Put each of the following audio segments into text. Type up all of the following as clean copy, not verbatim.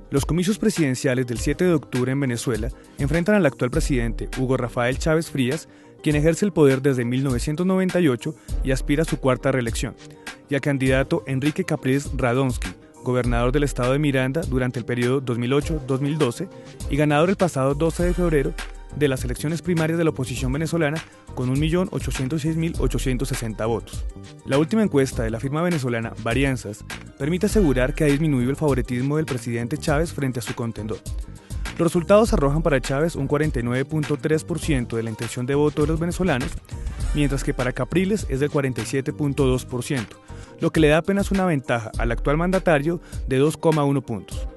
Los comicios presidenciales del 7 de octubre en Venezuela enfrentan al actual presidente Hugo Rafael Chávez Frías, quien ejerce el poder desde 1998 y aspira a su cuarta reelección, y al candidato Enrique Capriles Radonsky, gobernador del estado de Miranda durante el periodo 2008-2012 y ganador el pasado 12 de febrero de las elecciones primarias de la oposición venezolana con 1.806.860 votos. La última encuesta de la firma venezolana Varianzas permite asegurar que ha disminuido el favoritismo del presidente Chávez frente a su contendor. Los resultados arrojan para Chávez un 49.3% de la intención de voto de los venezolanos, mientras que para Capriles es del 47.2%, lo que le da apenas una ventaja al actual mandatario de 2,1 puntos.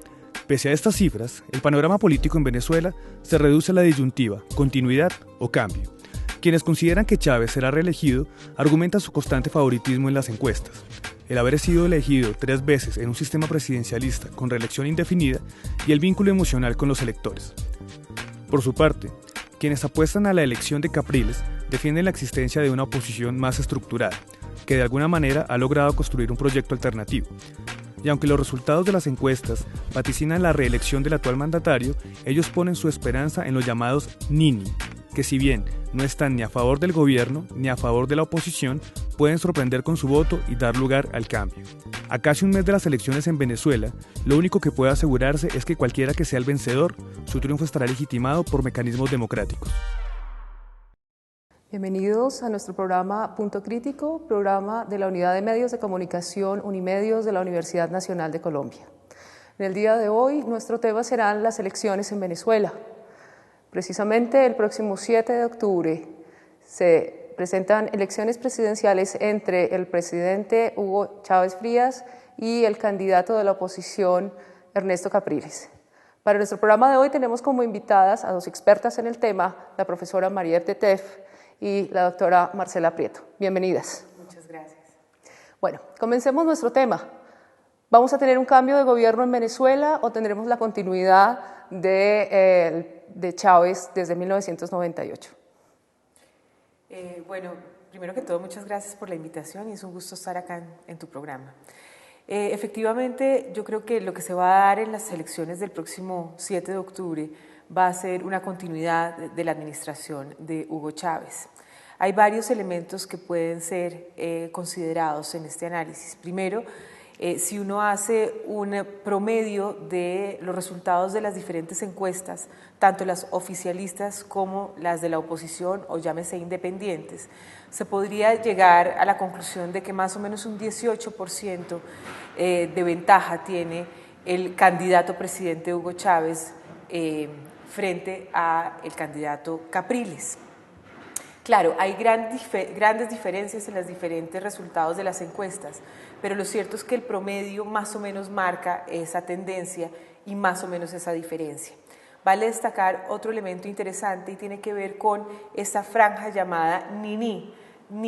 Pese a estas cifras, el panorama político en Venezuela se reduce a la disyuntiva, continuidad o cambio. Quienes consideran que Chávez será reelegido argumentan su constante favoritismo en las encuestas, el haber sido elegido 3 veces en un sistema presidencialista con reelección indefinida y el vínculo emocional con los electores. Por su parte, quienes apuestan a la elección de Capriles defienden la existencia de una oposición más estructurada, que de alguna manera ha logrado construir un proyecto alternativo. Y aunque los resultados de las encuestas vaticinan la reelección del actual mandatario, ellos ponen su esperanza en los llamados Nini, que si bien no están ni a favor del gobierno ni a favor de la oposición, pueden sorprender con su voto y dar lugar al cambio. A casi un mes de las elecciones en Venezuela, lo único que puede asegurarse es que cualquiera que sea el vencedor, su triunfo estará legitimado por mecanismos democráticos. Bienvenidos a nuestro programa Punto Crítico, programa de la Unidad de Medios de Comunicación Unimedios de la Universidad Nacional de Colombia. En el día de hoy, nuestro tema serán las elecciones en Venezuela. Precisamente el próximo 7 de octubre se presentan elecciones presidenciales entre el presidente Hugo Chávez Frías y el candidato de la oposición Ernesto Capriles. Para nuestro programa de hoy tenemos como invitadas a 2 expertas en el tema, la profesora María Tetef y la doctora Marcela Prieto. Bienvenidas. Muchas gracias. Bueno, comencemos nuestro tema. ¿Vamos a tener un cambio de gobierno en Venezuela o tendremos la continuidad de Chávez desde 1998? Bueno, primero que todo, muchas gracias por la invitación y es un gusto estar acá en tu programa. Efectivamente, yo creo que lo que se va a dar en las elecciones del próximo 7 de octubre va a ser una continuidad de la administración de Hugo Chávez. Hay varios elementos que pueden ser considerados en este análisis. Primero, si uno hace un promedio de los resultados de las diferentes encuestas, tanto las oficialistas como las de la oposición o llámese independientes, se podría llegar a la conclusión de que más o menos un 18% de ventaja tiene el candidato presidente Hugo Chávez frente al candidato Capriles. Claro, hay grandes diferencias en los diferentes resultados de las encuestas, pero lo cierto es que el promedio más o menos marca esa tendencia y más o menos esa diferencia. Vale destacar otro elemento interesante y tiene que ver con esta franja llamada ni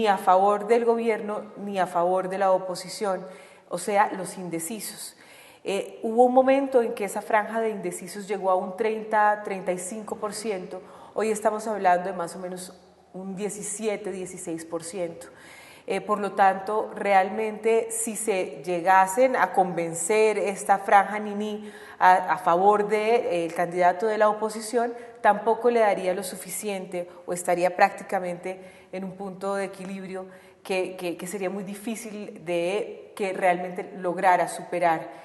a favor del gobierno ni a favor de la oposición, o sea, los indecisos. Hubo un momento en que esa franja de indecisos llegó a un 30-35%, hoy estamos hablando de más o menos un 17-16%. Por lo tanto, realmente si se llegasen a convencer esta franja a favor del candidato de la oposición, tampoco le daría lo suficiente o estaría prácticamente en un punto de equilibrio que sería muy difícil de que realmente lograra superar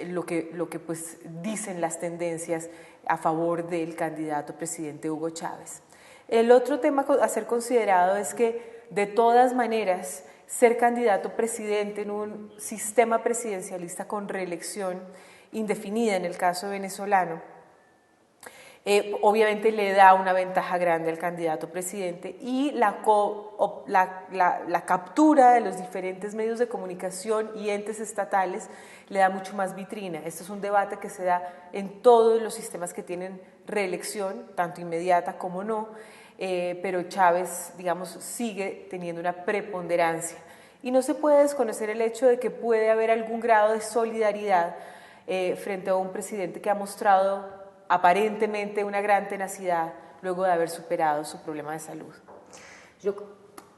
lo que pues dicen las tendencias a favor del candidato presidente Hugo Chávez. El otro tema a ser considerado es que de todas maneras ser candidato presidente en un sistema presidencialista con reelección indefinida en el caso venezolano, obviamente le da una ventaja grande al candidato presidente y la captura de los diferentes medios de comunicación y entes estatales le da mucho más vitrina. Este es un debate que se da en todos los sistemas que tienen reelección, tanto inmediata como no, pero Chávez, digamos, sigue teniendo una preponderancia. Y no se puede desconocer el hecho de que puede haber algún grado de solidaridad frente a un presidente que ha mostrado aparentemente una gran tenacidad luego de haber superado su problema de salud. Yo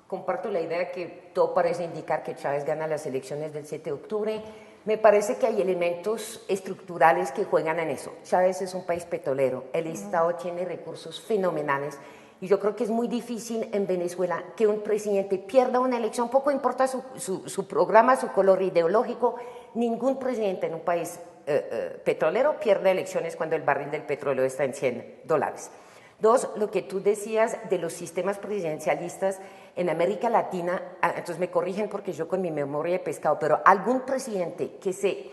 comparto la idea que todo parece indicar que Chávez gana las elecciones del 7 de octubre. Me parece que hay elementos estructurales que juegan en eso. Chávez es un país petrolero, el Estado tiene recursos fenomenales y yo creo que es muy difícil en Venezuela que un presidente pierda una elección, poco importa su programa, su color ideológico, ningún presidente en un país petrolero pierde elecciones cuando el barril del petróleo está en $100. Dos, lo que tú decías de los sistemas presidencialistas en América Latina, entonces me corrigen porque yo con mi memoria he pescado, pero algún presidente que se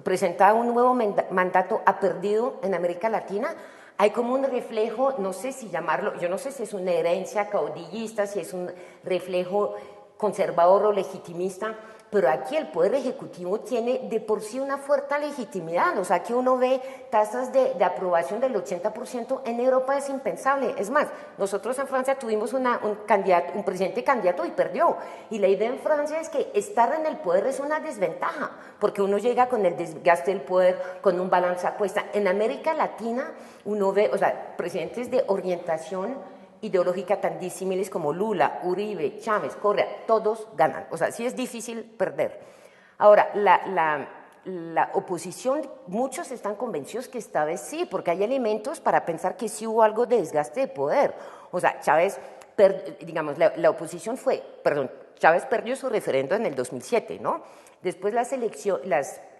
presentaba un nuevo mandato ha perdido en América Latina. Hay como un reflejo, no sé si llamarlo, yo no sé si es una herencia caudillista, si es un reflejo conservador o legitimista, pero aquí el Poder Ejecutivo tiene de por sí una fuerte legitimidad, o sea, que uno ve tasas de aprobación del 80%, en Europa es impensable. Es más, nosotros en Francia tuvimos un presidente candidato y perdió, y la idea en Francia es que estar en el poder es una desventaja, porque uno llega con el desgaste del poder, con un balance a cuesta. En América Latina uno ve, o sea, presidentes de orientación ideológica tan disímiles como Lula, Uribe, Chávez, Correa, todos ganan. O sea, sí es difícil perder. Ahora, la oposición, muchos están convencidos que esta vez sí, porque hay elementos para pensar que sí hubo algo de desgaste de poder. O sea, Chávez, digamos, la oposición Chávez perdió su referendo en el 2007, ¿no? Después las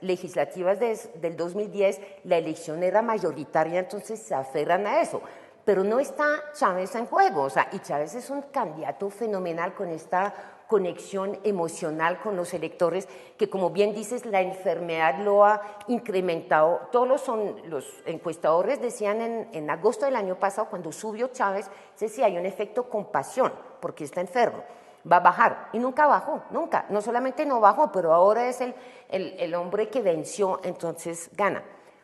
legislativas del 2010, la elección era mayoritaria, entonces se aferran a eso. Pero no está Chávez en juego, o sea, y Chávez es un candidato fenomenal con esta conexión emocional con los electores, que como bien dices, la enfermedad lo ha incrementado. Todos los encuestadores decían en agosto del año pasado, cuando subió Chávez, decía, hay un efecto compasión, porque está enfermo, va a bajar, y nunca bajó, nunca, no solamente no bajó, pero ahora es el hombre que venció, entonces gana.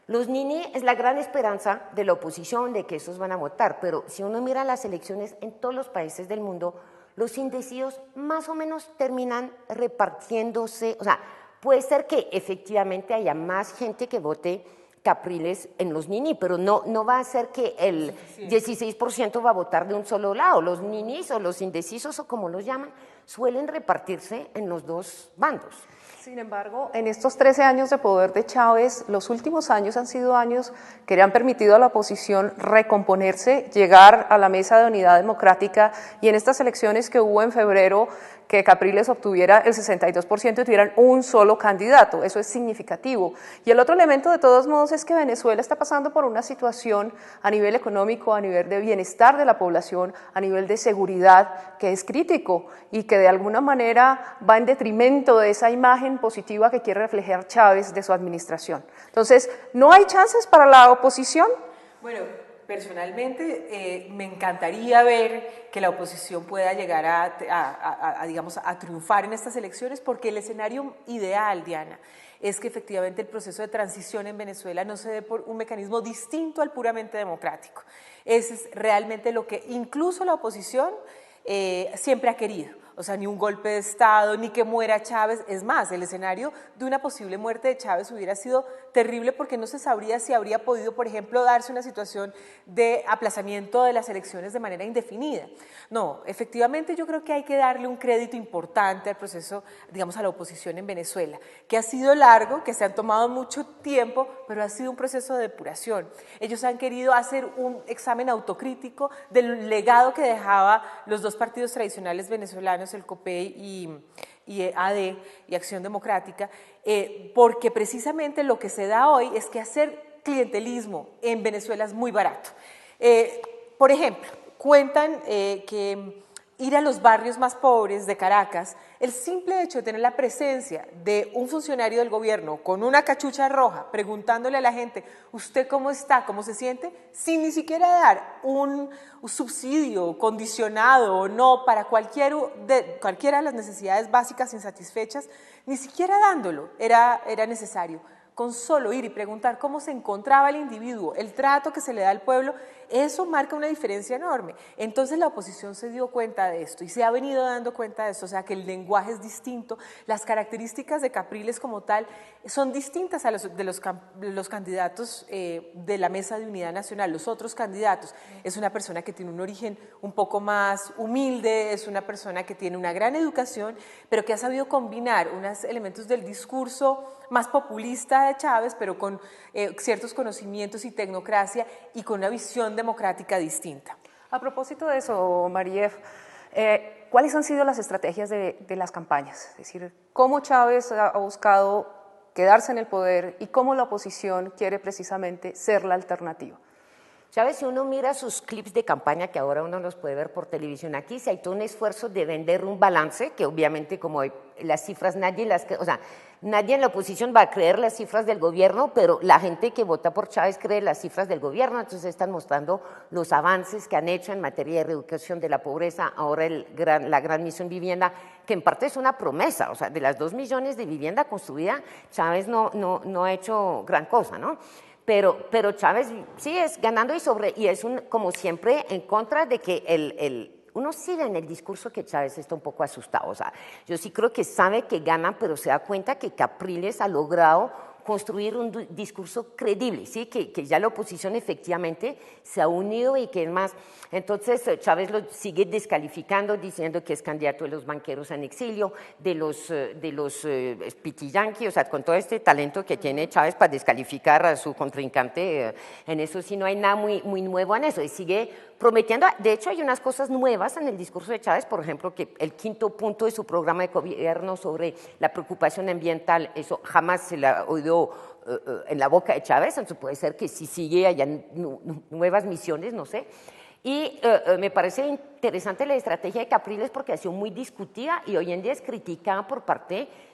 Los Nini es la gran esperanza de la oposición de que esos van a votar, pero si uno mira las elecciones en todos los países del mundo, los indecisos más o menos terminan repartiéndose, o sea, puede ser que efectivamente haya más gente que vote Capriles en los Nini, pero no va a ser que el 16% va a votar de un solo lado. Los Ninis o los indecisos o como los llaman, suelen repartirse en los dos bandos. Sin embargo, en estos 13 años de poder de Chávez, los últimos años han sido años que le han permitido a la oposición recomponerse, llegar a la mesa de unidad democrática, y en estas elecciones que hubo en febrero, que Capriles obtuviera el 62% y tuvieran un solo candidato. Eso es significativo. Y el otro elemento, de todos modos, es que Venezuela está pasando por una situación a nivel económico, a nivel de bienestar de la población, a nivel de seguridad, que es crítico y que de alguna manera va en detrimento de esa imagen positiva que quiere reflejar Chávez de su administración. Entonces, ¿no hay chances para la oposición? Bueno, personalmente me encantaría ver que la oposición pueda llegar digamos, a triunfar en estas elecciones, porque el escenario ideal, Diana, es que efectivamente el proceso de transición en Venezuela no se dé por un mecanismo distinto al puramente democrático. Ese es realmente lo que incluso la oposición siempre ha querido. O sea, ni un golpe de Estado, ni que muera Chávez. Es más, el escenario de una posible muerte de Chávez hubiera sido terrible, porque no se sabría si habría podido, por ejemplo, darse una situación de aplazamiento de las elecciones de manera indefinida. No, efectivamente yo creo que hay que darle un crédito importante al proceso, digamos, a la oposición en Venezuela, que ha sido largo, que se han tomado mucho tiempo, pero ha sido un proceso de depuración. Ellos han querido hacer un examen autocrítico del legado que dejaba los dos partidos tradicionales venezolanos, el COPEI y AD y Acción Democrática, porque precisamente lo que se da hoy es que hacer clientelismo en Venezuela es muy barato. Por ejemplo, cuentan que ir a los barrios más pobres de Caracas, el simple hecho de tener la presencia de un funcionario del gobierno con una cachucha roja preguntándole a la gente, ¿usted cómo está? ¿Cómo se siente? Sin ni siquiera dar un subsidio condicionado o no para cualquiera de las necesidades básicas insatisfechas, ni siquiera dándolo era necesario. Con solo ir y preguntar cómo se encontraba el individuo, el trato que se le da al pueblo, eso marca una diferencia enorme. Entonces la oposición se dio cuenta de esto y se ha venido dando cuenta de esto, o sea que el lenguaje es distinto, las características de Capriles como tal son distintas a los candidatos de la Mesa de Unidad Nacional, los otros candidatos. Es una persona que tiene un origen un poco más humilde, es una persona que tiene una gran educación, pero que ha sabido combinar unos elementos del discurso más populista de Chávez, pero con ciertos conocimientos y tecnocracia y con una visión democrática distinta. A propósito de eso, Marie-Eve, ¿cuáles han sido las estrategias de las campañas? Es decir, ¿cómo Chávez ha buscado quedarse en el poder y cómo la oposición quiere precisamente ser la alternativa? Chávez, si uno mira sus clips de campaña, que ahora uno los puede ver por televisión aquí, se ha hecho un esfuerzo de vender un balance, que obviamente como las cifras nadie en la oposición va a creer las cifras del gobierno, pero la gente que vota por Chávez cree las cifras del gobierno, entonces están mostrando los avances que han hecho en materia de reducción de la pobreza, ahora la gran misión vivienda, que en parte es una promesa, o sea, de las 2 millones de vivienda construida, Chávez no ha hecho gran cosa, ¿no? Pero Chávez sí es ganando y es como siempre en contra de que uno sigue en el discurso que Chávez está un poco asustado. O sea, yo sí creo que sabe que gana, pero se da cuenta que Capriles ha logrado construir un discurso creíble, ¿sí? Que ya la oposición efectivamente se ha unido y que es más. Entonces Chávez lo sigue descalificando, diciendo que es candidato de los banqueros en exilio, de los pitiyanqui, o sea, con todo este talento que tiene Chávez para descalificar a su contrincante, en eso sí no hay nada muy nuevo en eso, y sigue prometiendo. De hecho, hay unas cosas nuevas en el discurso de Chávez, por ejemplo, que el 5º punto de su programa de gobierno sobre la preocupación ambiental, eso jamás se le ha oído en la boca de Chávez, entonces puede ser que si sigue haya nuevas misiones, no sé. Y me parece interesante la estrategia de Capriles porque ha sido muy discutida y hoy en día es criticada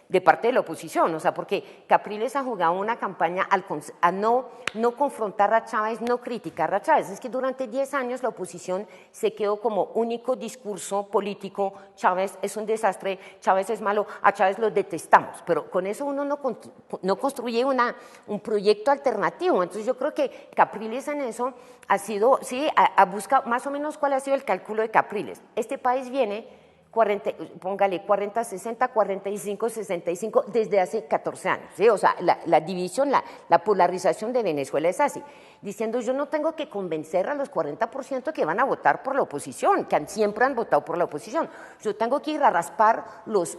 de parte de la oposición, o sea, porque Capriles ha jugado una campaña a no confrontar a Chávez, no criticar a Chávez. Es que durante 10 años la oposición se quedó como único discurso político: Chávez es un desastre, Chávez es malo, a Chávez lo detestamos, pero con eso uno no construye un proyecto alternativo. Entonces yo creo que Capriles en eso ha sido, sí, ha buscado más o menos cuál ha sido el cálculo de Capriles. Este país viene 40, 60, 45, 65 desde hace 14 años, ¿sí? O sea, la división, la polarización de Venezuela es así, diciendo yo no tengo que convencer a los 40% que van a votar por la oposición, que siempre han votado por la oposición, yo tengo que ir a raspar los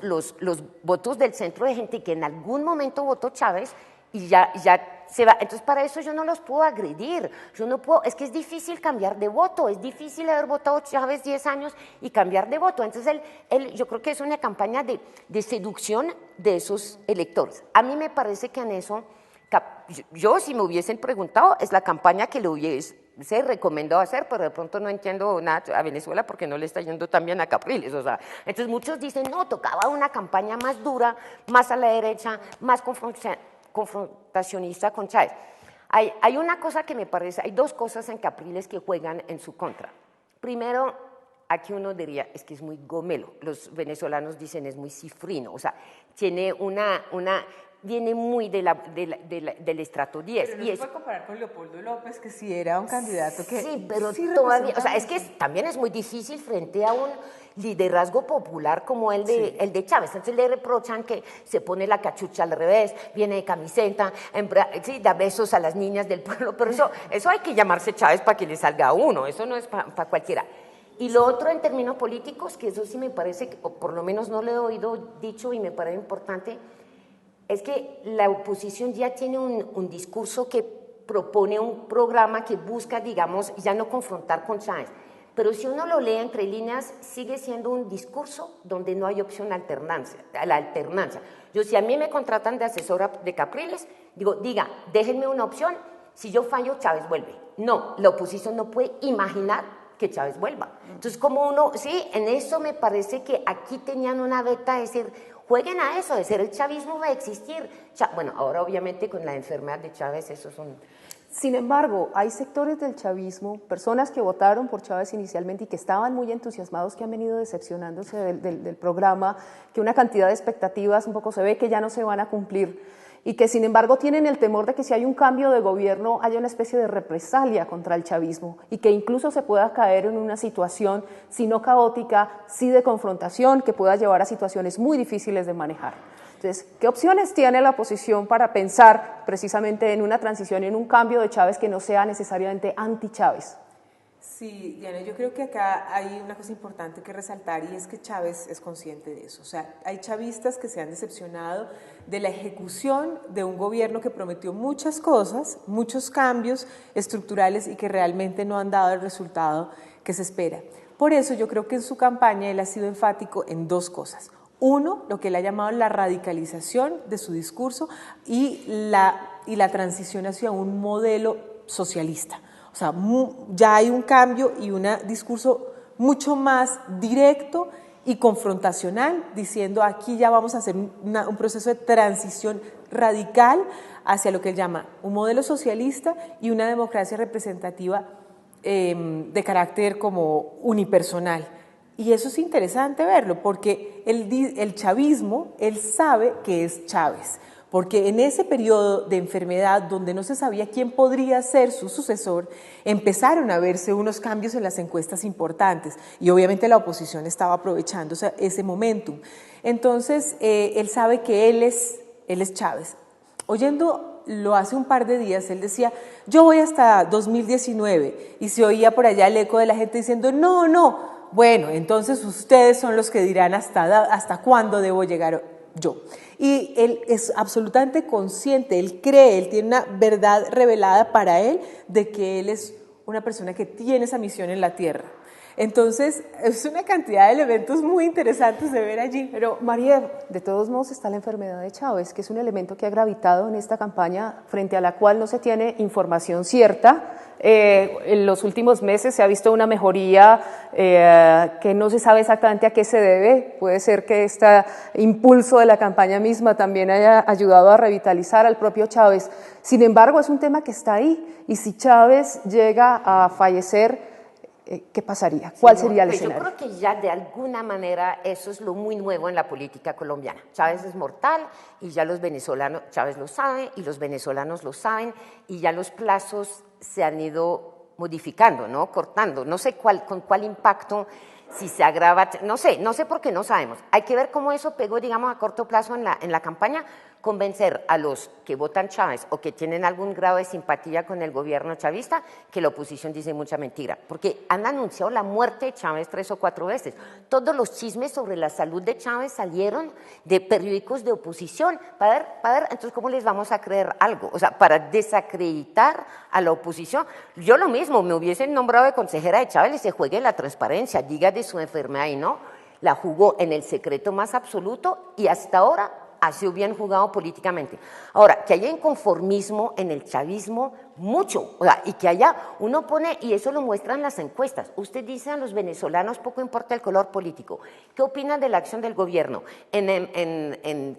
votos del centro de gente que en algún momento votó Chávez y ya se va. Entonces para eso yo no los puedo agredir, yo no puedo, es que es difícil cambiar de voto, es difícil haber votado Chávez 10 años y cambiar de voto. Entonces yo creo que es una campaña de seducción de esos electores. A mí me parece que en eso, yo si me hubiesen preguntado, es la campaña que le hubiese recomendado hacer, pero de pronto no entiendo nada a Venezuela porque no le está yendo tan bien a Capriles, o sea, entonces muchos dicen, no, tocaba una campaña más dura, más a la derecha, más confrontacionista con Chávez. Hay una cosa que me parece, hay 2 cosas en Capriles que juegan en su contra. Primero, aquí uno diría, es que es muy gomelo, los venezolanos dicen es muy cifrino, o sea, tiene viene muy del estrato 10. Pero no se puede comparar con Leopoldo López, que sí era un candidato que... Sí, pero sí todavía, o sea, es que también es muy difícil frente a un liderazgo popular como el de Chávez. Entonces le reprochan que se pone la cachucha al revés, viene de camiseta, sí, da besos a las niñas del pueblo, pero eso hay que llamarse Chávez para que le salga a uno, eso no es para cualquiera. Y lo otro en términos políticos, que eso sí me parece, o por lo menos no lo he oído dicho y me parece importante, es que la oposición ya tiene un discurso que propone un programa que busca, digamos, ya no confrontar con Chávez. Pero si uno lo lee entre líneas, sigue siendo un discurso donde no hay opción a la alternancia. Yo, si a mí me contratan de asesora de Capriles, diga, déjenme una opción, si yo fallo, Chávez vuelve. No, la oposición no puede imaginar que Chávez vuelva. Entonces, como sí, en eso me parece que aquí tenían una beta de decir, jueguen a eso, de decir, el chavismo va a existir. Bueno, ahora obviamente con la enfermedad de Chávez, eso es un... Sin embargo, hay sectores del chavismo, personas que votaron por Chávez inicialmente y que estaban muy entusiasmados, que han venido decepcionándose del programa, que una cantidad de expectativas un poco se ve que ya no se van a cumplir y que sin embargo tienen el temor de que si hay un cambio de gobierno haya una especie de represalia contra el chavismo y que incluso se pueda caer en una situación, si no caótica, sí de confrontación, que pueda llevar a situaciones muy difíciles de manejar. Entonces, ¿qué opciones tiene la oposición para pensar precisamente en una transición, en un cambio de Chávez que no sea necesariamente anti-Chávez? Sí, Diana, yo creo que acá hay una cosa importante que resaltar y es que Chávez es consciente de eso. O sea, hay chavistas que se han decepcionado de la ejecución de un gobierno que prometió muchas cosas, muchos cambios estructurales y que realmente no han dado el resultado que se espera. Por eso yo creo que en su campaña él ha sido enfático en dos cosas. Uno, lo que él ha llamado la radicalización de su discurso y la transición hacia un modelo socialista. O sea, ya hay un cambio y un discurso mucho más directo y confrontacional, diciendo aquí ya vamos a hacer un proceso de transición radical hacia lo que él llama un modelo socialista y una democracia representativa de carácter como unipersonal. Y eso es interesante verlo, porque el chavismo, él sabe que es Chávez. Porque en ese periodo de enfermedad donde no se sabía quién podría ser su sucesor, empezaron a verse unos cambios en las encuestas importantes y obviamente la oposición estaba aprovechando ese momentum. Entonces, él sabe que él es Chávez. Oyéndolo hace un par de días, él decía, yo voy hasta 2019 y se oía por allá el eco de la gente diciendo, no, bueno, entonces ustedes son los que dirán hasta cuándo debo llegar yo. Y él es absolutamente consciente, él cree, él tiene una verdad revelada para él de que él es una persona que tiene esa misión en la tierra. Entonces, es una cantidad de elementos muy interesantes de ver allí. Pero, María, de todos modos está la enfermedad de Chávez, que es un elemento que ha gravitado en esta campaña, frente a la cual no se tiene información cierta. En los últimos meses se ha visto una mejoría que no se sabe exactamente a qué se debe. Puede ser que este impulso de la campaña misma también haya ayudado a revitalizar al propio Chávez. Sin embargo, es un tema que está ahí, y si Chávez llega a fallecer, ¿qué pasaría? ¿Cuál sería el escenario? Yo creo que ya de alguna manera eso es lo muy nuevo en la política colombiana. Chávez es mortal y ya los venezolanos, Chávez lo sabe y los venezolanos lo saben, y ya los plazos se han ido modificando, ¿no? Cortando. No sé con cuál impacto, si se agrava, no sé por qué no sabemos. Hay que ver cómo eso pegó, digamos, a corto plazo en la campaña, convencer a los que votan Chávez o que tienen algún grado de simpatía con el gobierno chavista que la oposición dice mucha mentira, porque han anunciado la muerte de Chávez 3 o 4 veces. Todos los chismes sobre la salud de Chávez salieron de periódicos de oposición. Para ver, entonces, ¿cómo les vamos a creer algo? O sea, para desacreditar a la oposición. Yo lo mismo, me hubiesen nombrado de consejera de Chávez y se juegue la transparencia, diga de su enfermedad, y no, la jugó en el secreto más absoluto y hasta ahora ha sido bien jugado políticamente. Ahora, que haya inconformismo en el chavismo, mucho, o sea, y que haya, uno pone, y eso lo muestran las encuestas, usted dice a los venezolanos, poco importa el color político, ¿qué opinan de la acción del gobierno en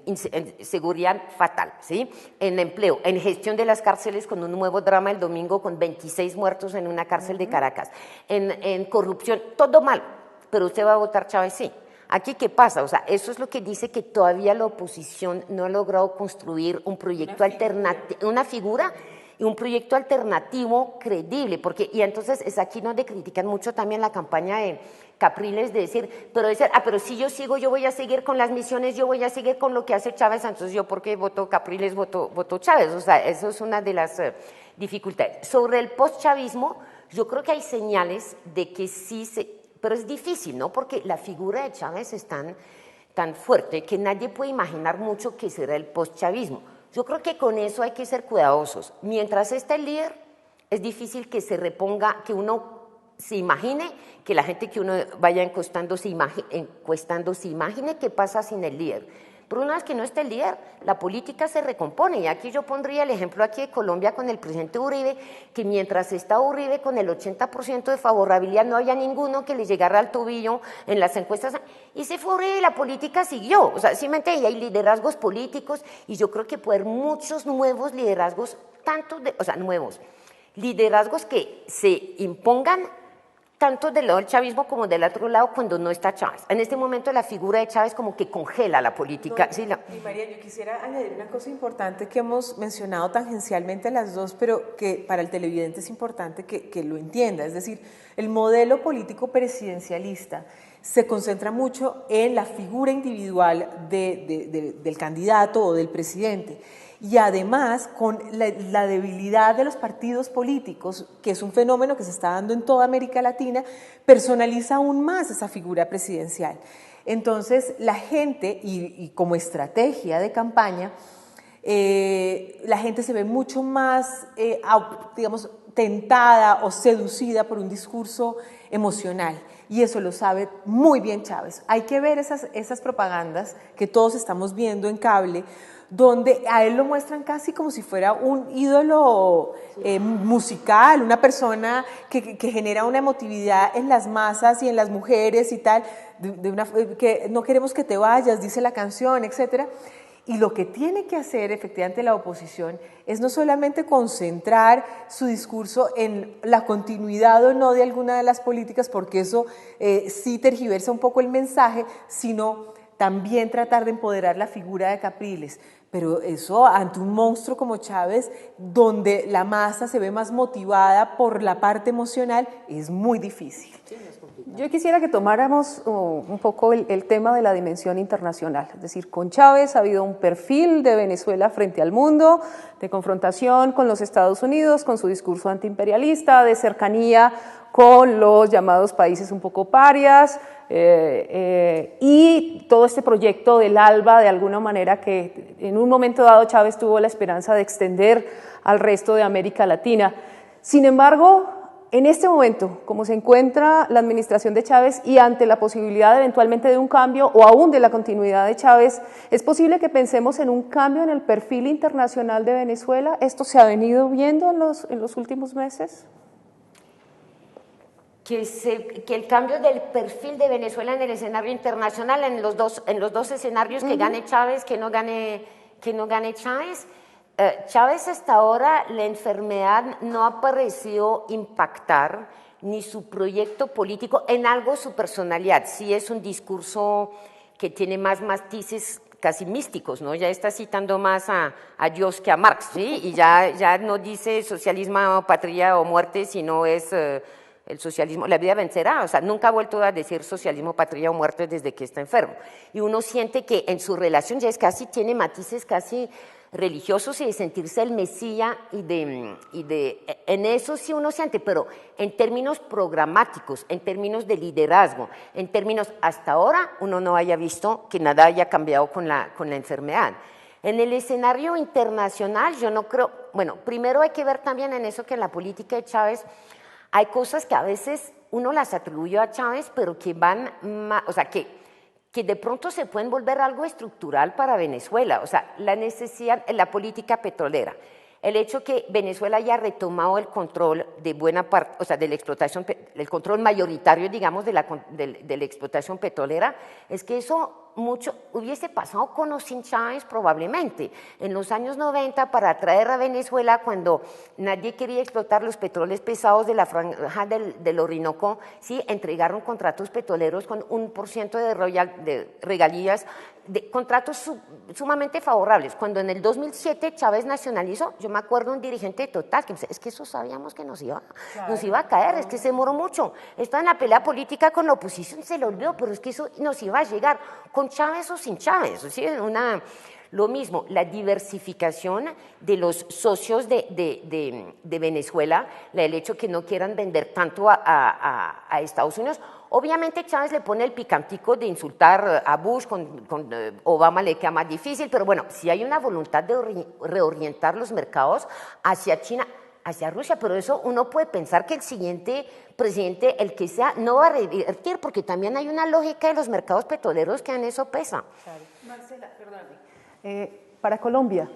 seguridad fatal, ¿sí? En empleo, en gestión de las cárceles, con un nuevo drama el domingo con 26 muertos en una cárcel de Caracas, en corrupción, todo mal, pero usted va a votar Chávez, sí. Aquí, ¿qué pasa? O sea, eso es lo que dice que todavía la oposición no ha logrado construir un proyecto alternativo, una figura y un proyecto alternativo creíble, porque, y entonces es aquí donde critican mucho también la campaña de Capriles, de decir, pero si yo sigo, yo voy a seguir con las misiones, yo voy a seguir con lo que hace Chávez, entonces yo, ¿por qué voto Capriles, voto Chávez? O sea, eso es una de las dificultades. Sobre el postchavismo, yo creo que hay señales de que sí pero es difícil, ¿no? Porque la figura de Chávez es tan fuerte que nadie puede imaginar mucho qué será el postchavismo. Yo creo que con eso hay que ser cuidadosos. Mientras esté el líder, es difícil que se reponga, que uno se imagine, que la gente que uno vaya encuestando se imagine qué pasa sin el líder. Pero una vez que no esté el líder, la política se recompone. Y aquí yo pondría el ejemplo aquí de Colombia con el presidente Uribe, que mientras está Uribe con el 80% de favorabilidad, no había ninguno que le llegara al tobillo en las encuestas. Y se fue Uribe y la política siguió. O sea, sí me entiende, y hay liderazgos políticos, y yo creo que puede haber muchos nuevos liderazgos, nuevos liderazgos que se impongan tanto del lado del chavismo como del otro lado cuando no está Chávez. En este momento la figura de Chávez como que congela la política. Y María, yo quisiera añadir una cosa importante que hemos mencionado tangencialmente las dos, pero que para el televidente es importante que lo entienda. Es decir, el modelo político presidencialista se concentra mucho en la figura individual del candidato o del presidente. Y además, con la debilidad de los partidos políticos, que es un fenómeno que se está dando en toda América Latina, personaliza aún más esa figura presidencial. Entonces, la gente, y como estrategia de campaña, la gente se ve mucho más, digamos, tentada o seducida por un discurso emocional. Y eso lo sabe muy bien Chávez. Hay que ver esas propagandas que todos estamos viendo en cable, donde a él lo muestran casi como si fuera un ídolo musical, una persona que genera una emotividad en las masas y en las mujeres y tal, que no queremos que te vayas, dice la canción, etcétera. Y lo que tiene que hacer efectivamente la oposición es no solamente concentrar su discurso en la continuidad o no de alguna de las políticas, porque eso sí tergiversa un poco el mensaje, sino también tratar de empoderar la figura de Capriles. Pero eso ante un monstruo como Chávez, donde la masa se ve más motivada por la parte emocional, es muy difícil. Yo quisiera que tomáramos un poco el tema de la dimensión internacional. Es decir, con Chávez ha habido un perfil de Venezuela frente al mundo, de confrontación con los Estados Unidos, con su discurso antiimperialista, de cercanía con los llamados países un poco parias, y todo este proyecto del ALBA, de alguna manera, que en un momento dado Chávez tuvo la esperanza de extender al resto de América Latina. Sin embargo, en este momento, como se encuentra la administración de Chávez y ante la posibilidad eventualmente de un cambio o aún de la continuidad de Chávez, ¿es posible que pensemos en un cambio en el perfil internacional de Venezuela? ¿Esto se ha venido viendo en los últimos meses? Que el cambio del perfil de Venezuela en el escenario internacional, en los dos escenarios, que gane Chávez, que no gane Chávez. Chávez hasta ahora la enfermedad no ha parecido impactar ni su proyecto político en algo su personalidad. Sí es un discurso que tiene más matices casi místicos, ¿no? Ya está citando más a Dios que a Marx, ¿sí? Y ya no dice socialismo, patria o muerte, sino es el socialismo, la vida vencerá. O sea, nunca ha vuelto a decir socialismo, patria o muerte desde que está enfermo. Y uno siente que en su relación ya es casi, tiene matices casi religiosos y de sentirse el Mesías en eso sí uno siente, pero en términos programáticos, en términos de liderazgo, en términos, hasta ahora uno no haya visto que nada haya cambiado con la enfermedad. En el escenario internacional yo no creo, bueno, primero hay que ver también en eso que en la política de Chávez hay cosas que a veces uno las atribuyó a Chávez, pero que van, o sea, que de pronto se pueden volver algo estructural para Venezuela, o sea, la necesidad en la política petrolera, el hecho que Venezuela haya retomado el control de buena parte, o sea, de la explotación, el control mayoritario, digamos, de la explotación petrolera, es que eso mucho hubiese pasado con o sin Chávez probablemente. En los años 90, para atraer a Venezuela, cuando nadie quería explotar los petróleos pesados de la franja del Orinoco, sí, entregaron contratos petroleros con 1% de regalías, de contratos sumamente favorables. Cuando en el 2007 Chávez nacionalizó, yo me acuerdo un dirigente Total que me decía, es que eso sabíamos que nos iba a caer, es que se demoró mucho. Está en la pelea política con la oposición, se lo olvidó, pero es que eso nos iba a llegar, con Chávez o sin Chávez. ¿Sí? Lo mismo, la diversificación de los socios de Venezuela, el hecho que no quieran vender tanto a Estados Unidos. Obviamente Chávez le pone el picantico de insultar a Bush, con Obama le queda más difícil, pero bueno, si hay una voluntad de reorientar los mercados hacia China, hacia Rusia, pero eso uno puede pensar que el siguiente presidente, el que sea, no va a revertir, porque también hay una lógica de los mercados petroleros que en eso pesa. Marcela, perdóname. Para Colombia,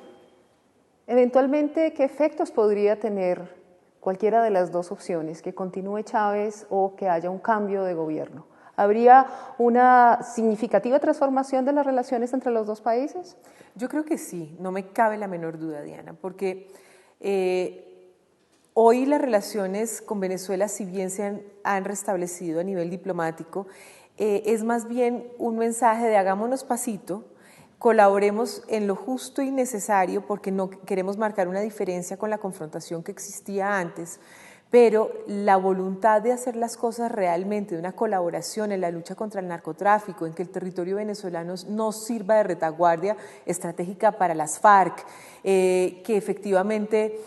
eventualmente, ¿qué efectos podría tener cualquiera de las dos opciones, que continúe Chávez o que haya un cambio de gobierno? ¿Habría una significativa transformación de las relaciones entre los dos países? Yo creo que sí, no me cabe la menor duda, Diana, porque hoy las relaciones con Venezuela, si bien se han restablecido a nivel diplomático, es más bien un mensaje de hagámonos pasito, colaboremos en lo justo y necesario, porque no queremos marcar una diferencia con la confrontación que existía antes, pero la voluntad de hacer las cosas realmente, de una colaboración en la lucha contra el narcotráfico, en que el territorio venezolano no sirva de retaguardia estratégica para las FARC, que efectivamente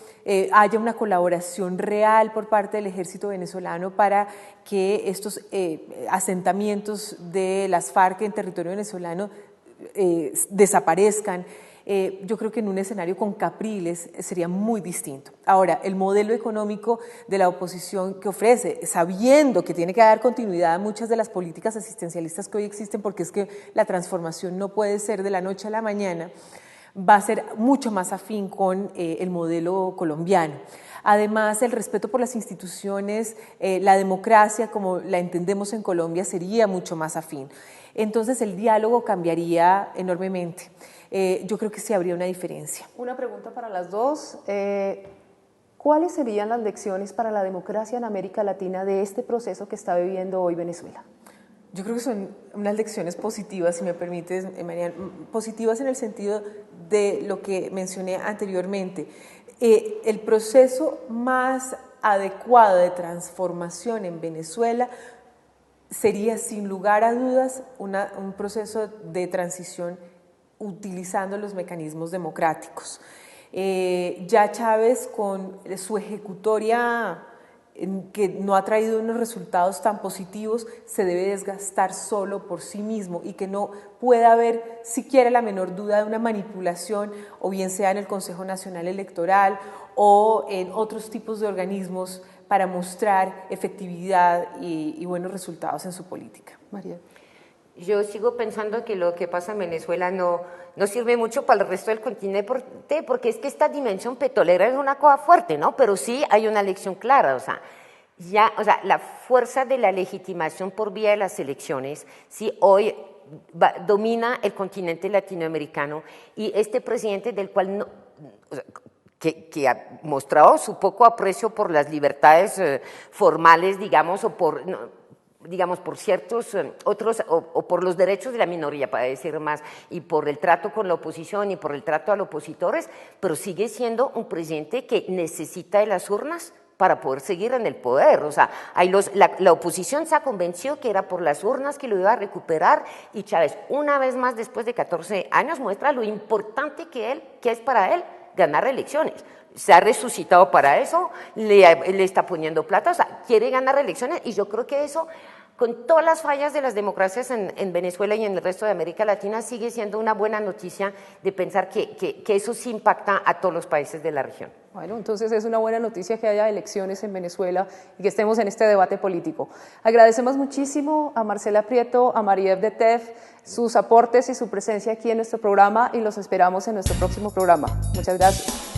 haya una colaboración real por parte del ejército venezolano para que estos asentamientos de las FARC en territorio venezolano desaparezcan. Yo creo que en un escenario con Capriles sería muy distinto. Ahora, el modelo económico de la oposición que ofrece, sabiendo que tiene que dar continuidad a muchas de las políticas asistencialistas que hoy existen, porque es que la transformación no puede ser de la noche a la mañana, va a ser mucho más afín con el modelo colombiano. Además, el respeto por las instituciones, la democracia como la entendemos en Colombia sería mucho más afín. Entonces el diálogo cambiaría enormemente. Yo creo que sí habría una diferencia. Una pregunta para las dos. ¿Cuáles serían las lecciones para la democracia en América Latina de este proceso que está viviendo hoy Venezuela? Yo creo que son unas lecciones positivas, si me permites, Marian, positivas en el sentido de lo que mencioné anteriormente. El proceso más adecuado de transformación en Venezuela sería, sin lugar a dudas, un proceso de transición utilizando los mecanismos democráticos. Ya Chávez, con su ejecutoria que no ha traído unos resultados tan positivos, se debe desgastar solo por sí mismo y que no pueda haber siquiera la menor duda de una manipulación, o bien sea en el Consejo Nacional Electoral o en otros tipos de organismos para mostrar efectividad y buenos resultados en su política. María. Yo sigo pensando que lo que pasa en Venezuela no sirve mucho para el resto del continente, porque es que esta dimensión petrolera es una cosa fuerte, ¿no? Pero sí hay una lección clara, o sea, la fuerza de la legitimación por vía de las elecciones, sí, hoy domina el continente latinoamericano, y este presidente del cual que ha mostrado su poco aprecio por las libertades formales, digamos, o por ciertos otros, o por los derechos de la minoría, para decir más, y por el trato con la oposición y por el trato a los opositores, pero sigue siendo un presidente que necesita de las urnas para poder seguir en el poder. O sea, la oposición se ha convencido que era por las urnas que lo iba a recuperar, y Chávez, una vez más, después de 14 años, muestra lo importante que es para él ganar elecciones. Se ha resucitado para eso, le está poniendo plata, o sea, quiere ganar elecciones, y yo creo que eso, con todas las fallas de las democracias en Venezuela y en el resto de América Latina, sigue siendo una buena noticia de pensar que eso sí impacta a todos los países de la región. Bueno, entonces es una buena noticia que haya elecciones en Venezuela y que estemos en este debate político. Agradecemos muchísimo a Marcela Prieto, a Marie-Ève de Tef, sus aportes y su presencia aquí en nuestro programa, y los esperamos en nuestro próximo programa. Muchas gracias.